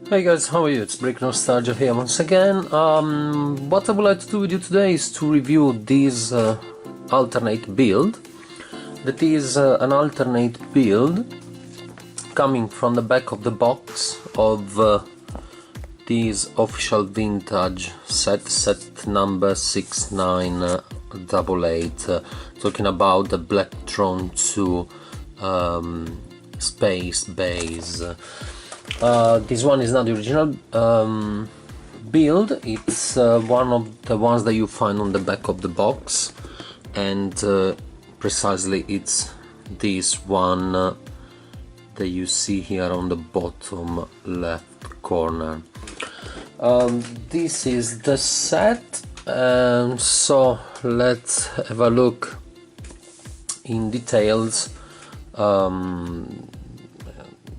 Hey guys, how are you? It's Break Nostalgia here once again. What I would like to do with you today is to review this alternate build. That is an alternate build coming from the back of the box of this official vintage set number 6988, talking about the Blacktron 2 space base. This one is not the original build, it's one of the ones that you find on the back of the box, and precisely it's this one that you see here on the bottom left corner. This is the set, so let's have a look in details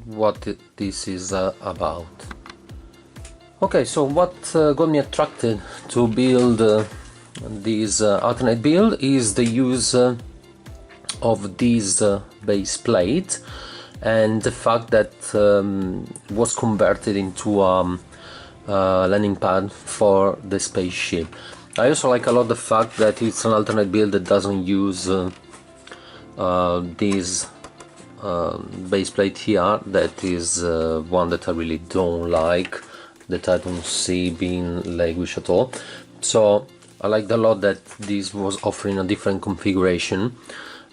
what this is about. Okay, so what got me attracted to build this alternate build is the use of this base plate and the fact that was converted into a landing pad for the spaceship. I also like a lot the fact that it's an alternate build that doesn't use this base plate here. That is one that I really don't like, that I don't see being languish at all. So I liked a lot that this was offering a different configuration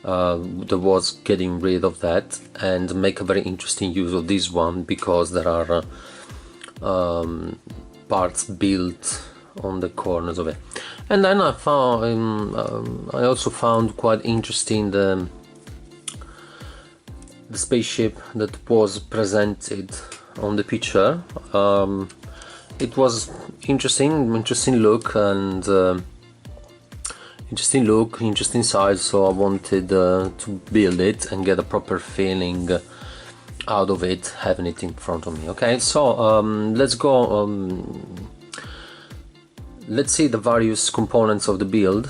that was getting rid of that and make a very interesting use of this one, because there are parts built on the corners of it. And then I found I also found quite interesting the spaceship that was presented on the picture. It was interesting look, and interesting size, so I wanted to build it and get a proper feeling out of it, having it in front of me. Okay, so let's go. Let's see the various components of the build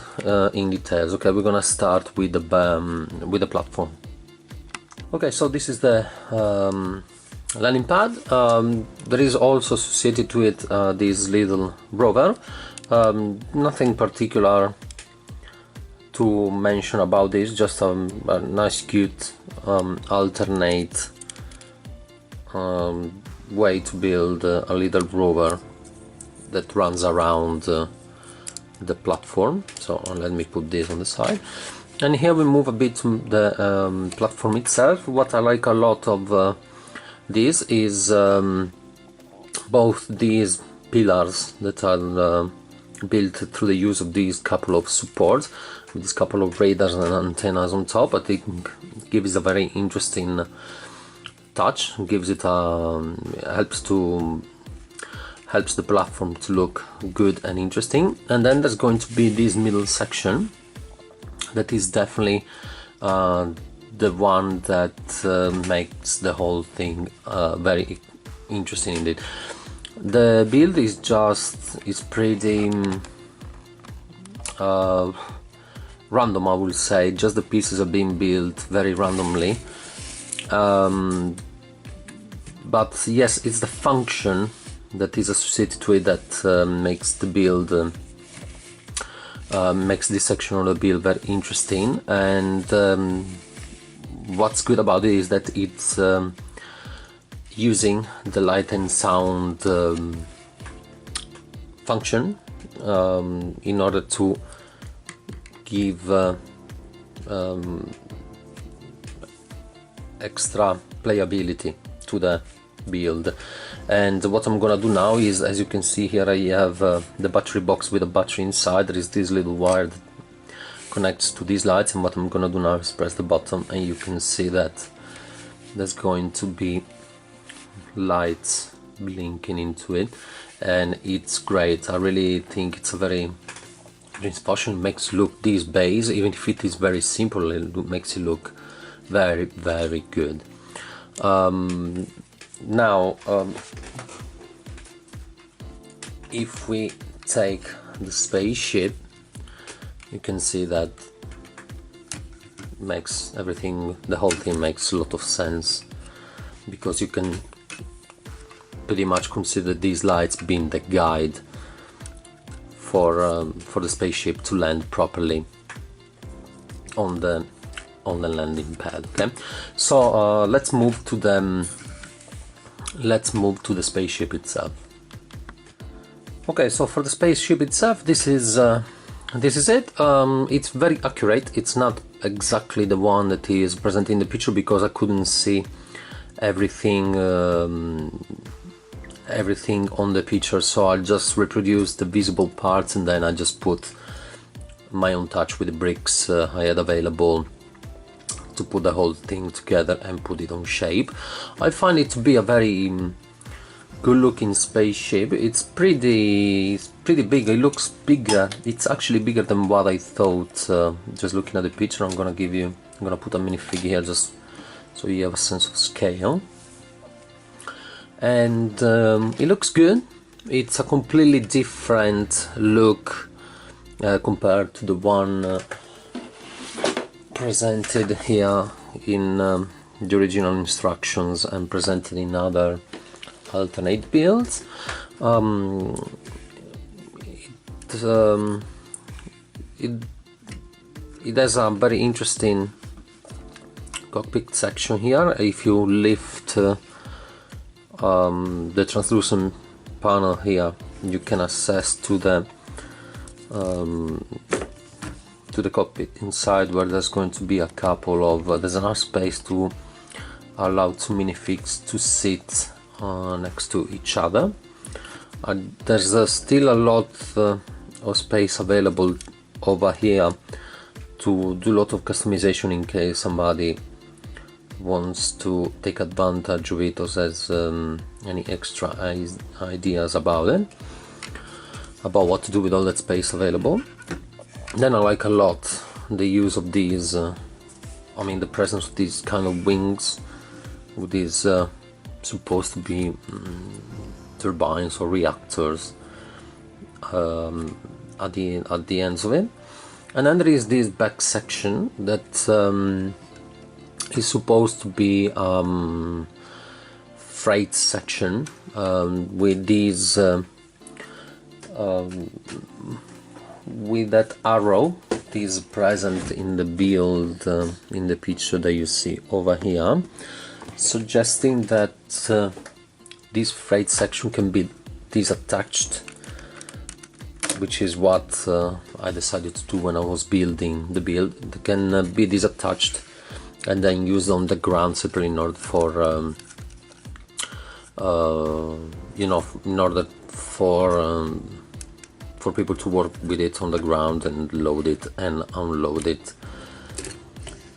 in details. Okay, we're gonna start with the platform. Okay, so this is the landing pad. There is also associated to it this little rover. Nothing particular to mention about this, just a nice cute alternate way to build a little rover that runs around the platform. So let me put this on the side. And here we move a bit to the platform itself. What I like a lot of this is both these pillars that are built through the use of these couple of supports, with this couple of radars and antennas on top. I think it gives a very interesting touch, gives it helps the platform to look good and interesting. And then there's going to be this middle section that is definitely the one that makes the whole thing very interesting indeed. The build is pretty random, I will say. Just the pieces are being built very randomly, but yes, it's the function that is associated to it that makes the build makes this section of the build very interesting. And what's good about it is that it's using the light and sound function in order to give extra playability to the build. And what I'm gonna do now is, as you can see here, I have the battery box with a battery inside. There is this little wire that connects to these lights, and what I'm gonna do now is press the button, and you can see that there's going to be lights blinking into it, and it's great. I really think it's a very function. It makes look this base, even if it is very simple, it makes it look very, very good. Now if we take the spaceship, you can see that makes everything, the whole thing makes a lot of sense, because you can pretty much consider these lights being the guide for the spaceship to land properly on the landing pad. Okay, so let's move to the spaceship itself. Okay, so for the spaceship itself, this is it. It's very accurate. It's not exactly the one that is present in the picture because I couldn't see everything on the picture, so I just reproduced the visible parts and then I just put my own touch with the bricks I had available to put the whole thing together and put it on shape. I find it to be a very good looking spaceship. It's pretty big. It looks bigger. It's actually bigger than what I thought. Just looking at the picture, I'm gonna put a minifig here just so you have a sense of scale. And it looks good. It's a completely different look compared to the one presented here in the original instructions and presented in other alternate builds. It has a very interesting cockpit section here. If you lift the translucent panel here, you can access to the cockpit inside, where there's going to be a couple of there's enough space to allow two minifigs to sit next to each other. There's still a lot of space available over here to do a lot of customization in case somebody wants to take advantage of it or has any extra ideas about it, about what to do with all that space available. Then I like a lot the use of these, the presence of these kind of wings with these supposed to be turbines or reactors at the ends of it. And then there is this back section that is supposed to be freight section with these with that arrow that is present in the build in the picture that you see over here, suggesting that this freight section can be disattached, which is what I decided to do when I was building the build. It can be disattached and then used on the ground separately in order for for people to work with it on the ground and load it and unload it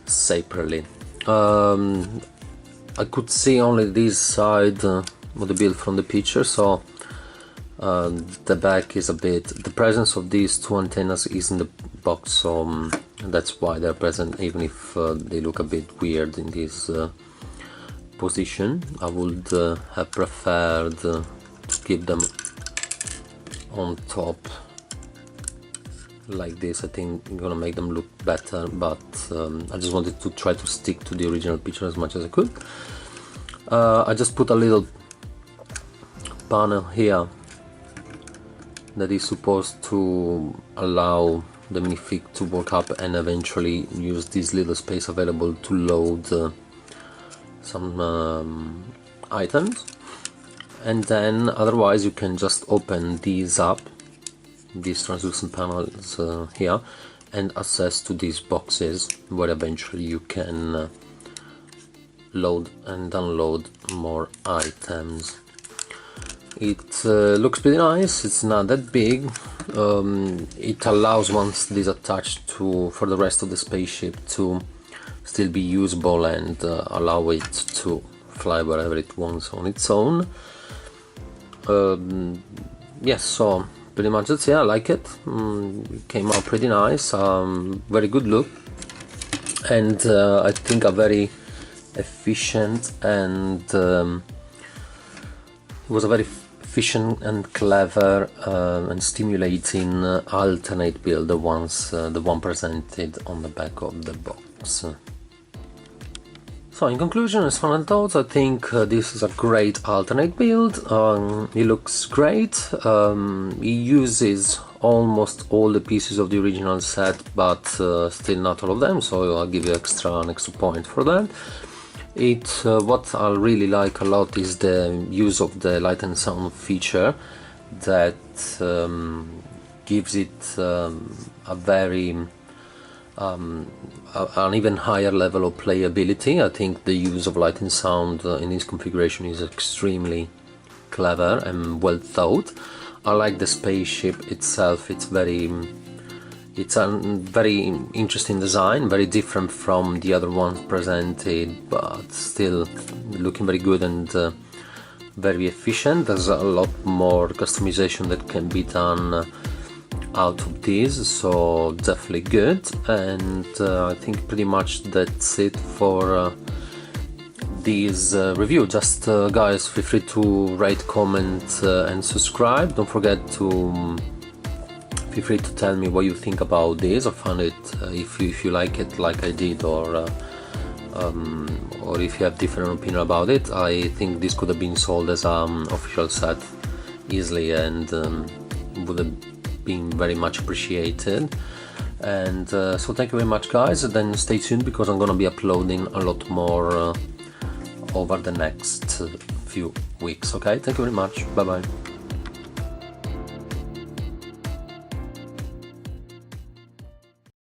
separately. I could see only this side of the build from the picture, so the back is a bit, the presence of these two antennas is in the box, so that's why they're present, even if they look a bit weird in this position. I would have preferred to keep them on top like this. I think I'm gonna make them look better, but I just wanted to try to stick to the original picture as much as I could. I just put a little panel here that is supposed to allow the minifig to work up and eventually use this little space available to load some items. And then otherwise you can just open these up, these translucent panels here, and access to these boxes where eventually you can load and unload more items. It looks pretty nice. It's not that big. It allows, once this attached for the rest of the spaceship to still be usable and allow it to fly wherever it wants on its own. Yes, so pretty much that's it. I like it. It came out pretty nice. Very good look, and I think a very efficient and it was a very efficient and clever and stimulating alternate build, the one presented on the back of the box. So So in conclusion, as final thoughts, I think this is a great alternate build. It looks great. It uses almost all the pieces of the original set, but still not all of them, so I'll give you an extra point for that. What I really like a lot is the use of the light and sound feature that gives it a very an even higher level of playability. I think the use of light and sound in this configuration is extremely clever and well thought. I like the spaceship itself. It's a very interesting design, very different from the other ones presented, but still looking very good and very efficient. There's a lot more customization that can be done out of this, so definitely good. And I think pretty much that's it for this review. Just guys, feel free to rate, comment and subscribe. Don't forget to feel free to tell me what you think about this. I found it if you like it like I did, or if you have different opinion about it. I think this could have been sold as an official set easily, and would have been very much appreciated. And so thank you very much, guys. And then stay tuned, because I'm gonna be uploading a lot more over the next few weeks. Okay, thank you very much. Bye bye.